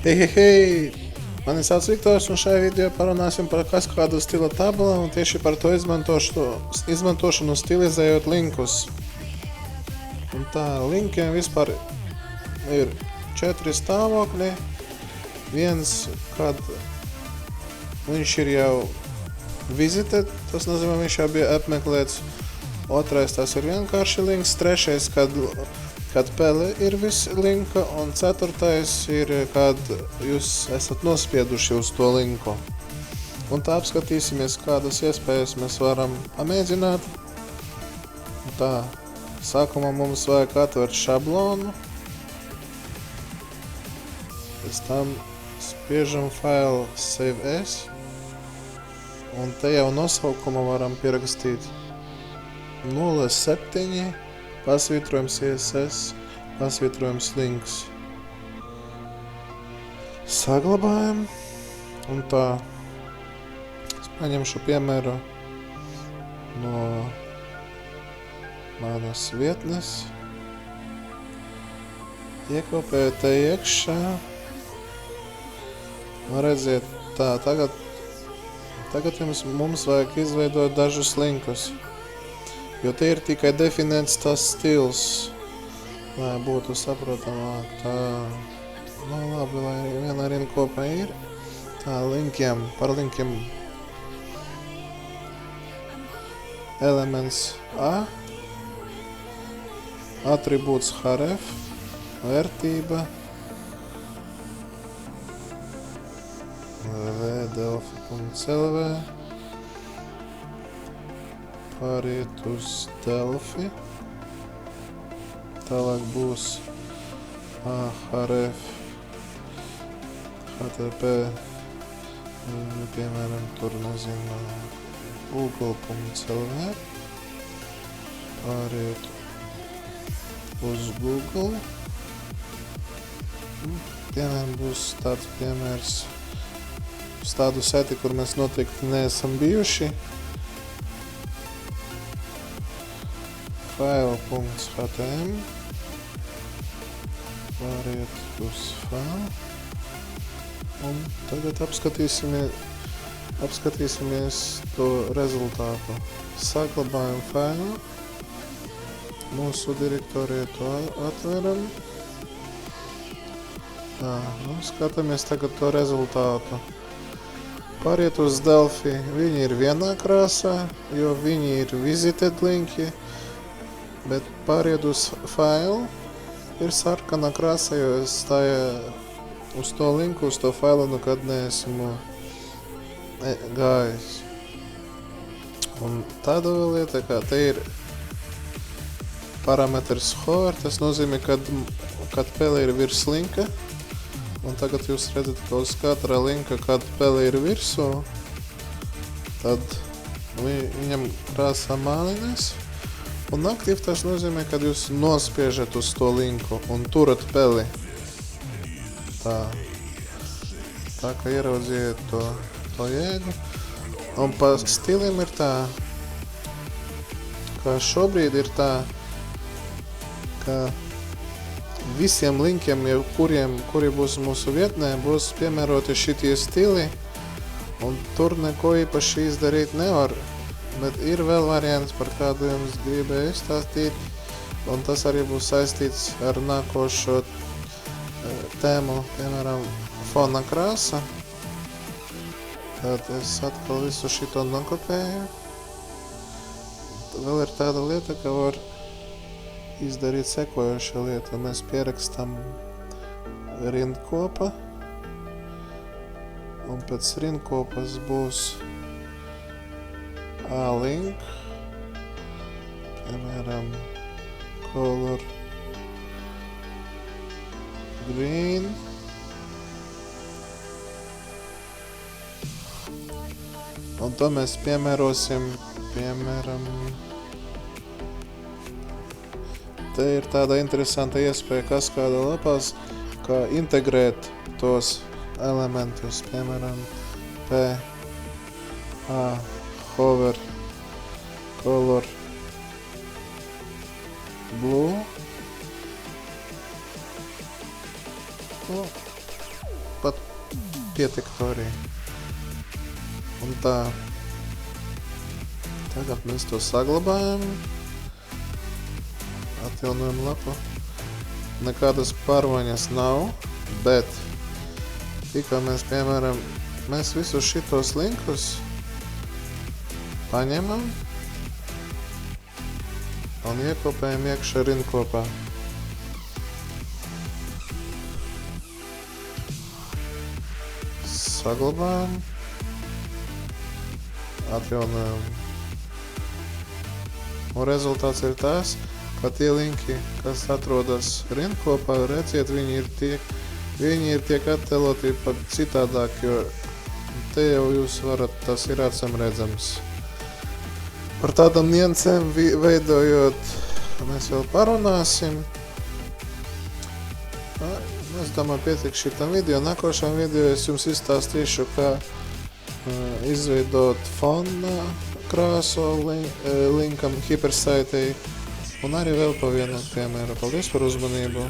Hei! Mani sauc Viktors, un šajā video parunāsim par kaskādu stila tabula un tieši par to izmantošanu stilizējot linkus. Un tā, linkiem vispār ir 4 stāvokļi. Viens, kad viņš ir jau visited, tas nozīmē, viņš jau bija apmeklēts. Otrais, tas ir vienkārši links. Trešais, kad pele ir viss linka, un ceturtais ir, kad jūs esat nospieduši uz to linku. Un tā apskatīsimies, kādas iespējas mēs varam pamēģināt. Tā, sākumā mums vajag atvērt šablonu. Pēc tam spiežam failu Save As. Un te jau nosaukumu varam pierakstīt 07. Pasvītrojums CSS, pasvītrojums links. Saglabājam. Un tā. Es paņemšu piemēru no manas vietnes. Iekopēju te iekšā. Un redziet, tā, tagad mums vajag izveidot dažus linkus. Jo te ir tikai definēts tas stils, lai būtu saprotamāk. Tā, nu labi, lai viena rindkopa ir. Tā, linkiem, par linkiem. Elements A. Atribūts href. Vērtība. Delfi.lv. Pāriet uz Delfi. Tālāk būs href, HTTP, piemēram, tur nezinu, google.lv. Pāriet uz Google. Piemēram, būs tāds piemērs uz tādu seti, kur mēs noteikti neesam bijuši. File.htm. Pāriet uz file. Un tagad apskatīsimies to rezultātu. Saglabājam failu. Mūsu direktoriju to atveram. Tā, nu, skatāmies tagad to rezultātu. Pāriet uz Delfi. Viņi ir vienā krāsā, jo viņi ir visited linki. Bet pāriet uz failu, ir sarkana krāsa, jo es uz to linku, uz to failu nekad neesmu gājis. Un tāda vēl lieta, kā te ir parametrs hover, tas nozīmē, kad pele ir virs linka. Un tagad jūs redzat, ka uz katra linka, kad pele ir virsū, tad viņam krāsā mālinās. Un aktīvi tas nozīmē, kad jūs nospiežat uz to linku un turat peli. Tā kā ieraudzījiet to jēgu. Un pa stilim ir tā, ka šobrīd ir tā, ka visiem linkiem, kuri būs mūsu vietnē, būs piemēroti šitie stili. Un tur neko īpaši izdarīt nevar. Bet ir vēl variants, par kādu jums gribēju izstāstīt, un tas arī būs saistīts ar nākošo tēmu, piemēram, fona krāsa. Tad es atkal visu šito nokopēju. Vēl ir tāda lieta, ka var izdarīt sekojoša lieta. Mēs pierakstam rindkopa, un pēc rindkopas būs A-link, piemēram, color green, un to mēs piemērosim, piemēram, te ir tāda interesanta iespēja kaskāda lapās, kā integrēt tos elementus, piemēram, hover color blue. pat pietiktu arī. Un tā. Tagad mēs to saglabājam. Atjaunojam lapu. Nekādas pārmaiņas nav, bet tikā mēs, piemēram, mēs visus šitos linkus paņemam un iekopējam iekšā rindkopā. Saglabājam, atjaunojam. Un rezultāts ir tas, ka tie linki, kas atrodas rindkopā, redziet, viņi ir tiek attēloti pat citādāk, jo te jau jūs varat, tas ir acīm redzams. Par tādām niansēm veidojot, mēs vēl parunāsim. Es domāju, pietiek šitam video. Nākošajam video es jums izstāstīšu, kā izveidot fona krāsu linkam hipersaitei un arī vēl pa vienu piemēru. Paldies par uzmanību!